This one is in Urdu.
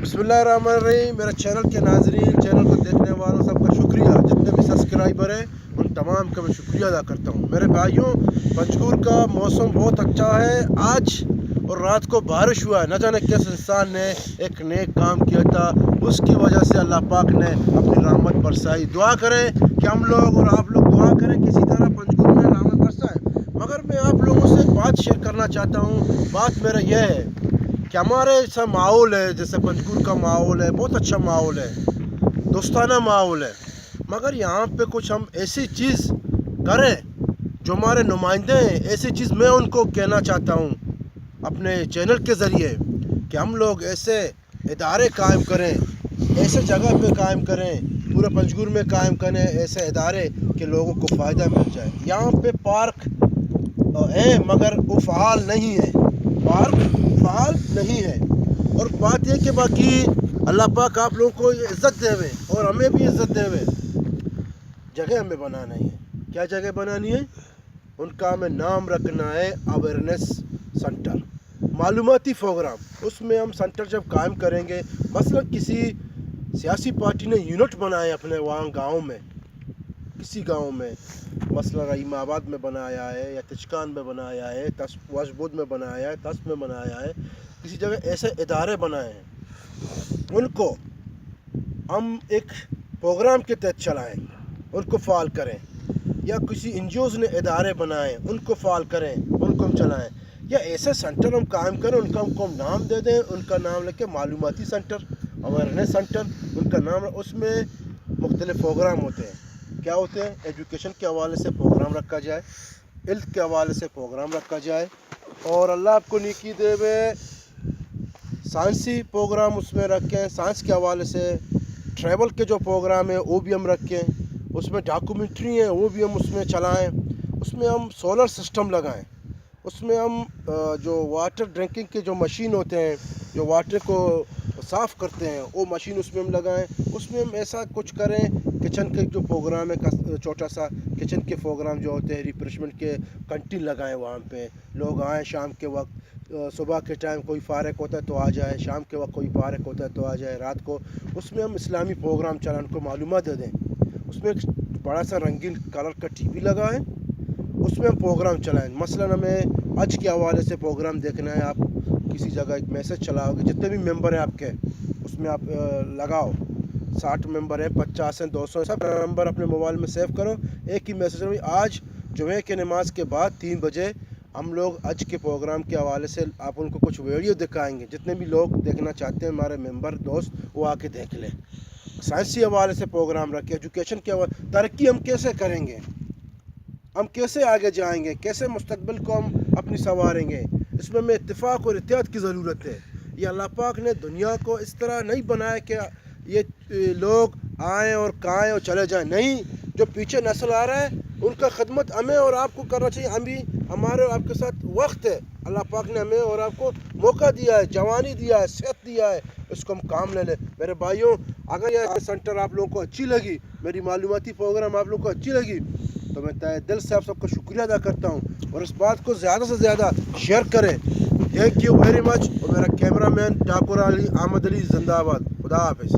بسم اللہ الرحمن الرحیم. میرے چینل کے ناظرین، چینل کو دیکھنے والوں سب کا شکریہ. جتنے بھی سبسکرائبر ہیں ان تمام کا میں شکریہ ادا کرتا ہوں. میرے بھائیوں، پنجگور کا موسم بہت اچھا ہے. آج اور رات کو بارش ہوا ہے. نہ جانے کس انسان نے ایک نیک کام کیا تھا، اس کی وجہ سے اللہ پاک نے اپنی رحمت برسائی. دعا کریں کہ ہم لوگ اور آپ لوگ دعا کریں کسی طرح پنجگور میں رحمت برسائے. مگر میں آپ لوگوں سے ایک بات شیئر کرنا چاہتا ہوں. بات میرا یہ ہے کہ ہمارے ایسا ماحول ہے، جیسے پنجگور کا ماحول ہے، بہت اچھا ماحول ہے، دوستانہ ماحول ہے. مگر یہاں پہ کچھ ہم ایسی چیز کریں جو ہمارے نمائندے ہیں. ایسی چیز میں ان کو کہنا چاہتا ہوں اپنے چینل کے ذریعے کہ ہم لوگ ایسے ادارے قائم کریں، ایسے جگہ پہ قائم کریں، پورے پنجگور میں قائم کریں ایسے ادارے کہ لوگوں کو فائدہ مل جائے. یہاں پہ پارک ہے مگر وہ فعال نہیں ہے، پارک فعال نہیں ہے. اور بات یہ کہ باقی اللہ پاک آپ لوگوں کو عزت دے ہوئے اور ہمیں بھی عزت دے ہوئے. جگہ ہمیں بنانا ہے. کیا جگہ بنانی ہے؟ ان کا ہمیں نام رکھنا ہے اویئرنیس سینٹر، معلوماتی پروگرام. اس میں ہم سینٹر جب قائم کریں گے، مثلا کسی سیاسی پارٹی نے یونٹ بنائے اپنے وہاں گاؤں میں، کسی گاؤں میں مثلا رحیم آباد میں بنایا ہے، یا تچکان میں بنایا ہے، واش بود میں بنایا ہے، تسپ میں بنایا ہے، کسی جگہ ایسے ادارے بنائے ہیں، ان کو ہم ایک پروگرام کے تحت چلائیں، ان کو فعال کریں. یا کسی این جی اوز نے ادارے بنائیں، ان کو فعال کریں، ان کو ہم چلائیں. یا ایسے سینٹر ہم قائم کریں، ان کا ہم کو نام دے دیں. ان کا نام لے کے معلوماتی سینٹر، اویئرنیس سینٹر ان کا نام. اس میں مختلف پروگرام ہوتے ہیں. کیا ہوتے ہیں؟ ایجوکیشن کے حوالے سے پروگرام رکھا جائے، ہیلتھ کے حوالے سے پروگرام رکھا جائے، اور اللہ آپ کو نیکی دے ہوئے سائنسی پروگرام اس میں رکھیں. سائنس کے حوالے سے ٹریول کے جو پروگرام ہیں وہ بھی ہم رکھیں. اس میں ڈاکومنٹری ہیں وہ بھی ہم اس میں چلائیں. اس میں ہم سولر سسٹم لگائیں. اس میں ہم جو واٹر ڈرنکنگ کے جو مشین ہوتے ہیں، جو واٹر کو صاف کرتے ہیں، وہ مشین اس میں ہم لگائیں. اس میں ہم ایسا کچھ کریں. کچن کے جو پروگرام ہے، چھوٹا سا کچن کے پروگرام جو ہوتے ہیں، ریفریشمنٹ کے کنٹین لگائیں. وہاں پہ لوگ آئیں شام کے وقت، صبح کے ٹائم کوئی فارغ ہوتا ہے تو آ جائے، شام کے وقت کوئی فارغ ہوتا ہے تو آ جائے، رات کو. اس میں ہم اسلامی پروگرام چلائیں، ان کو معلومات دے دیں. اس میں ایک بڑا سا رنگین کلر کا ٹی وی لگائیں، اس میں ہم پروگرام چلائیں. مثلا ہمیں حج کے حوالے سے پروگرام دیکھنا ہے. آپ کسی جگہ ایک میسج چلاؤ گے، جتنے بھی ممبر ہیں آپ کے اس میں آپ لگاؤ. 60 ممبر ہیں، 50 ہیں، 200 ہیں، سب نمبر اپنے موبائل میں سیو کرو. ایک ہی میسج میں آج جمعہ کے نماز کے بعد 3 بجے ہم لوگ حج کے پروگرام کے حوالے سے آپ ان کو کچھ ویڈیو دکھائیں گے. جتنے بھی لوگ دیکھنا چاہتے ہیں ہمارے ممبر دوست، وہ آ کے دیکھ لیں. سائنسی حوالے سے پروگرام رکھیں. ایجوکیشن کے حوالے، ترقی ہم کیسے کریں گے، ہم کیسے آگے جائیں گے، کیسے مستقبل کو ہم اپنی سنواریں گے. اس میں ہمیں اتفاق اور اتحاد کی ضرورت ہے. یہ اللہ پاک نے دنیا کو اس طرح نہیں بنایا کہ یہ لوگ آئیں اور کھائیں اور چلے جائیں. نہیں، جو پیچھے نسل آ رہا ہے ان کا خدمت ہمیں اور آپ کو کرنا چاہیے. ہم بھی، ہمارے اور آپ کے ساتھ وقت ہے. اللہ پاک نے ہمیں اور آپ کو موقع دیا ہے، جوانی دیا ہے، صحت دیا ہے. اس کو ہم کام لے لیں. میرے بھائیوں، اگر یہ سینٹر آپ لوگوں کو اچھی لگی، میری معلوماتی پروگرام آپ لوگوں کو اچھی لگی، تو میں تہ دل سے آپ سب کو شکریہ ادا کرتا ہوں. اور اس بات کو زیادہ سے زیادہ شیئر کریں. Thank you very much. اور میرا کیمرہ مین ٹھاکر علی احمد علی زندہ آباد. خدا حافظ.